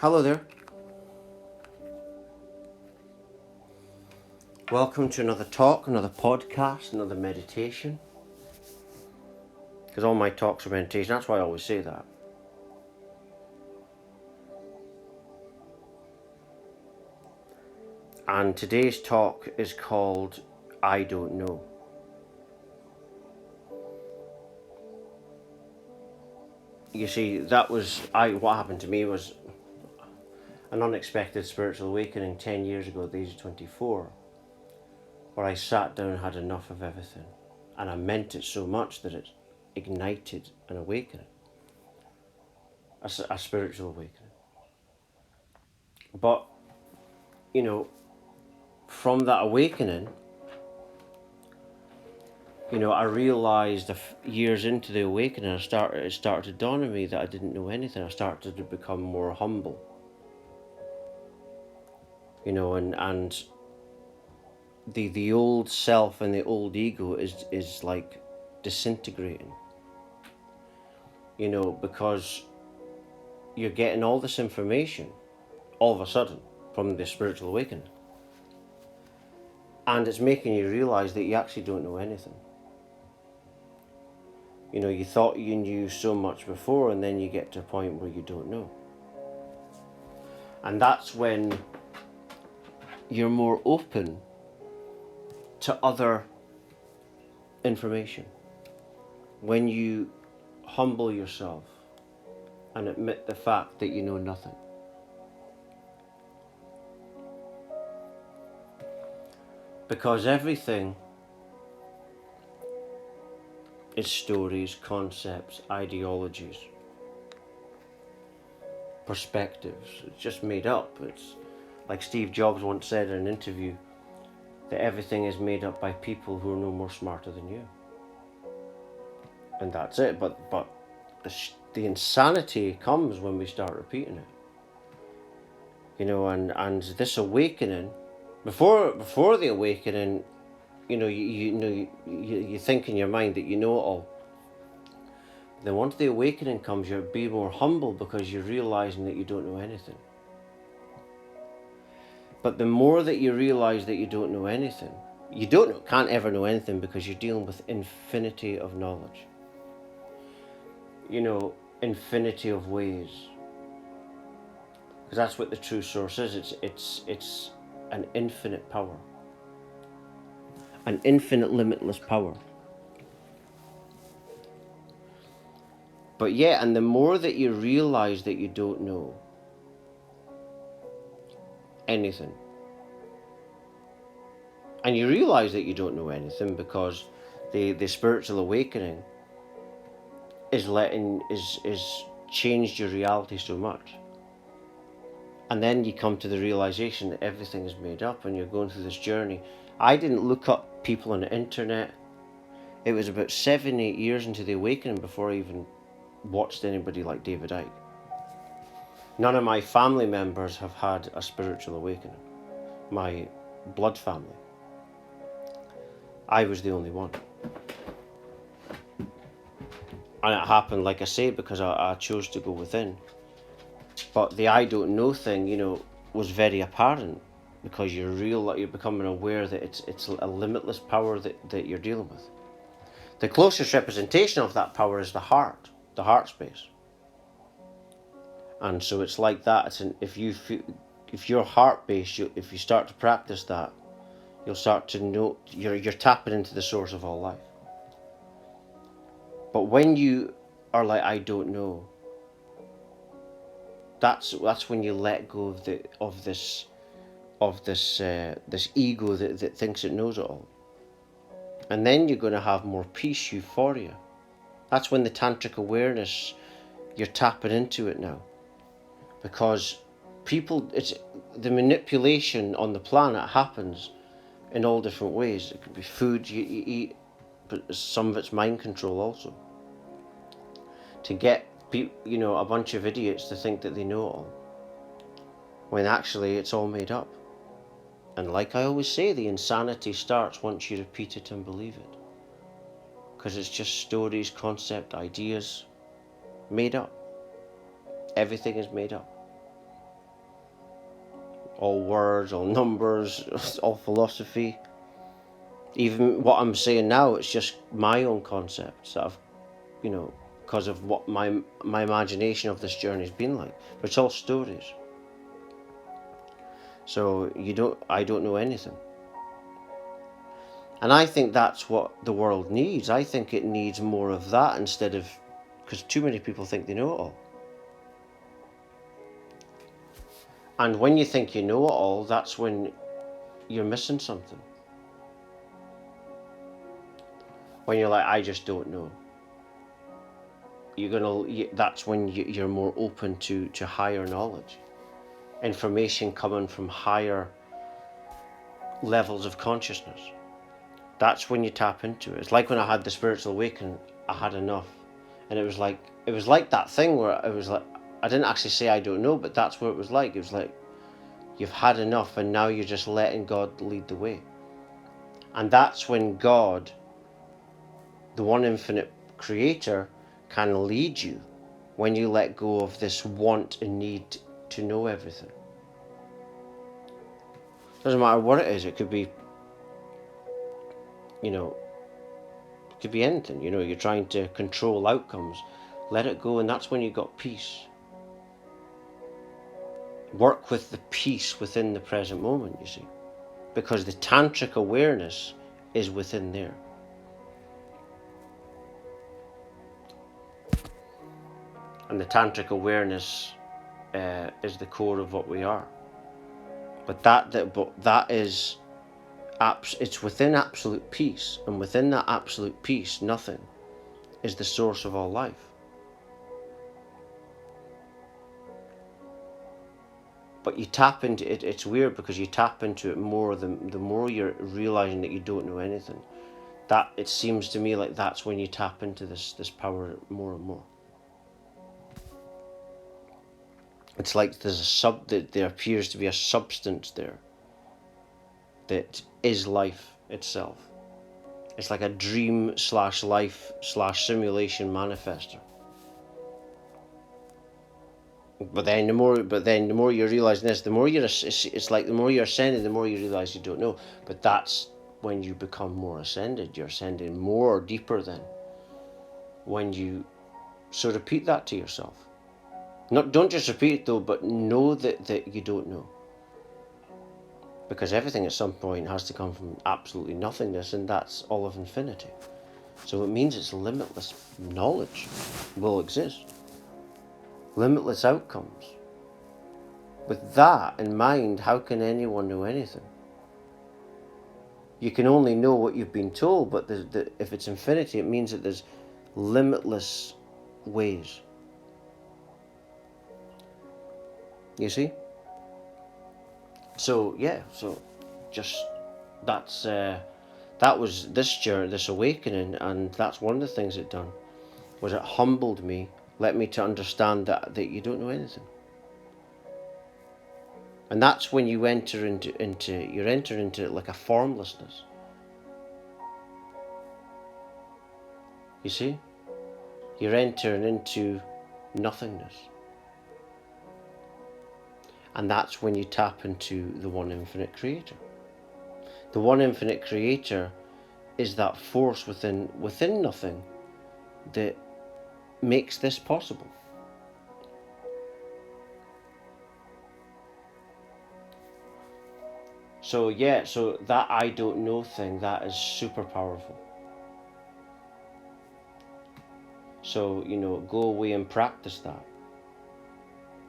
Hello there. Welcome to another talk, another podcast, another meditation. Because all my talks are meditation, that's why I always say that. And today's talk is called I Don't Know. You see, what happened to me was an unexpected spiritual awakening 10 years ago at the age of 24, where I sat down and had enough of everything. And I meant it so much that it ignited an awakening, a spiritual awakening. But, from that awakening, I realised years into the awakening, it started to dawn on me that I didn't know anything. I started to become more humble. And the old self and the old ego is like disintegrating. Because you're getting all this information all of a sudden from the spiritual awakening. And it's making you realise that you actually don't know anything. You thought you knew so much before, and then you get to a point where you don't know. And that's when you're more open to other information. When you humble yourself and admit the fact that you know nothing. Because everything is stories, concepts, ideologies, perspectives. It's just made up. It's like Steve Jobs once said in an interview, that everything is made up by people who are no more smarter than you. And that's it. But the insanity comes when we start repeating it. And this awakening, before the awakening, you think in your mind that you know it all. Then once the awakening comes, you'll be more humble because you're realizing that you don't know anything. But the more that you realize that you don't know anything, can't ever know anything because you're dealing with infinity of knowledge. Infinity of ways. Because that's what the true source is. It's an infinite power. An infinite, limitless power. But yeah, and the more that you realize that you don't know anything, and you realize that you don't know anything because the spiritual awakening is changed your reality so much. And then you come to the realization that everything is made up and you're going through this journey. I didn't look up people on the internet. It was about 7-8 years into the awakening before I even watched anybody like David Icke. None of my family members have had a spiritual awakening. My blood family. I was the only one. And it happened, like I say, because I chose to go within. But the I don't know thing, was very apparent because you're becoming aware that it's a limitless power that you're dealing with. The closest representation of that power is the heart space. And so it's like that. If you're heart based, if you start to practice that, you'll start to know you're tapping into the source of all life. But when you are like, I don't know, that's when you let go of this ego that thinks it knows it all. And then you're going to have more peace, euphoria. That's when the tantric awareness, you're tapping into it now. Because it's the manipulation on the planet happens in all different ways. It could be food you eat, but some of it's mind control also. To get a bunch of idiots to think that they know it all, when actually it's all made up. And like I always say, the insanity starts once you repeat it and believe it. Because it's just stories, concept, ideas, made up. Everything is made up. all words, all numbers, all philosophy. Even what I'm saying now, it's just my own concepts that I've, because of what my imagination of this journey has been like. But it's all stories. So I don't know anything. And I think that's what the world needs. I think it needs more of that instead of, because too many people think they know it all. And when you think you know it all, that's when you're missing something. When you're like, I just don't know. That's when you're more open to higher knowledge. Information coming from higher levels of consciousness. That's when you tap into it. It's like when I had the spiritual awakening, I had enough. And it was like that thing where it was like, I didn't actually say I don't know, but that's what it was like. It was like, you've had enough and now you're just letting God lead the way. And that's when God, the one infinite creator, can lead you, when you let go of this want and need to know everything. Doesn't matter what it is. It could be, it could be anything. You're trying to control outcomes. Let it go, and that's when you got peace. Work with the peace within the present moment, you see, because the tantric awareness is within there. And the tantric awareness is the core of what we are. But that is, it's within absolute peace, and within that absolute peace, nothing is the source of all life. But you tap into it. It's weird because you tap into it more. The more you're realizing that you don't know anything, that it seems to me like that's when you tap into this power more and more. It's like there appears to be a substance there that is life itself. It's like a dream / life / simulation manifester. But then the more you're realizing this, the more it's like the more you're ascending, the more you realize you don't know. But that's when you become more ascended. You're ascending more deeper then. When you repeat that to yourself. Don't just repeat it though, but know that you don't know. Because everything at some point has to come from absolutely nothingness, and that's all of infinity. So it means it's limitless knowledge will exist. Limitless outcomes. With that in mind, how can anyone know anything? You can only know what you've been told, but if it's infinity, it means that there's limitless ways. You see? So yeah, just that was this journey, this awakening, and that's one of the things it done, was it humbled me, let me to understand that you don't know anything. And that's when you enter into like a formlessness. You see? You're entering into nothingness. And that's when you tap into the one infinite creator. The one infinite creator is that force within nothing that makes this possible. So yeah, so that I don't know thing, that is super powerful. So, go away and practice that.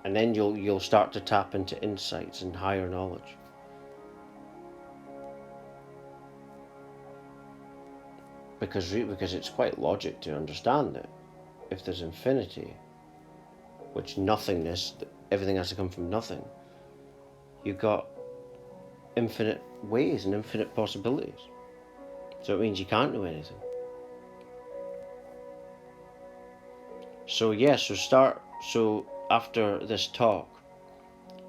And then you'll start to tap into insights and higher knowledge. Because it's quite logic to understand that if there's infinity, which nothingness, everything has to come from nothing, you've got infinite ways and infinite possibilities. So it means you can't know anything. So yeah, so after this talk,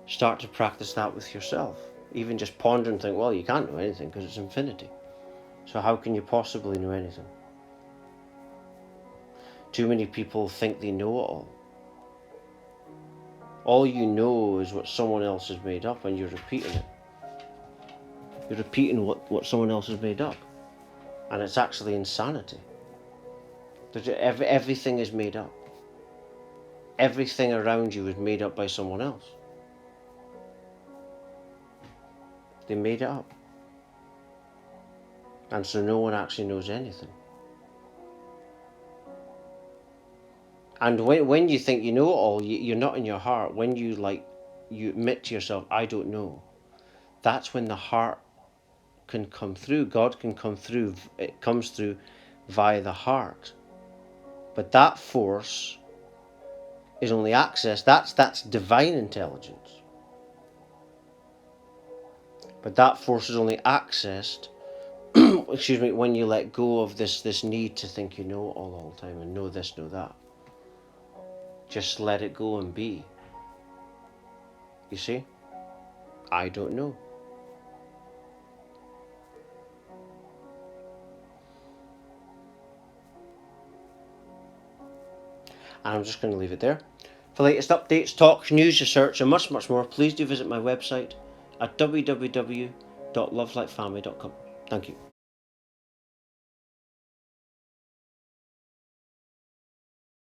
start to practice that with yourself. Even just ponder and think, well, you can't know anything because it's infinity. So how can you possibly know anything? Too many people think they know it all. All you know is what someone else has made up, and you're repeating it. You're repeating what someone else has made up. And it's actually insanity. Everything is made up. Everything around you is made up by someone else. They made it up. And so no one actually knows anything. And when you think you know it all, you're not in your heart. When you admit to yourself, I don't know, that's when the heart can come through. God can come through. It comes through via the heart. But that force is only accessed. That's divine intelligence. But that force is only accessed excuse me, when you let go of this need to think you know it all the time and know this, know that. Just let it go and be. You see? I don't know. And I'm just going to leave it there. For latest updates, talks, news, research, and much, much more, please do visit my website at www.lovelightfamily.com. Thank you.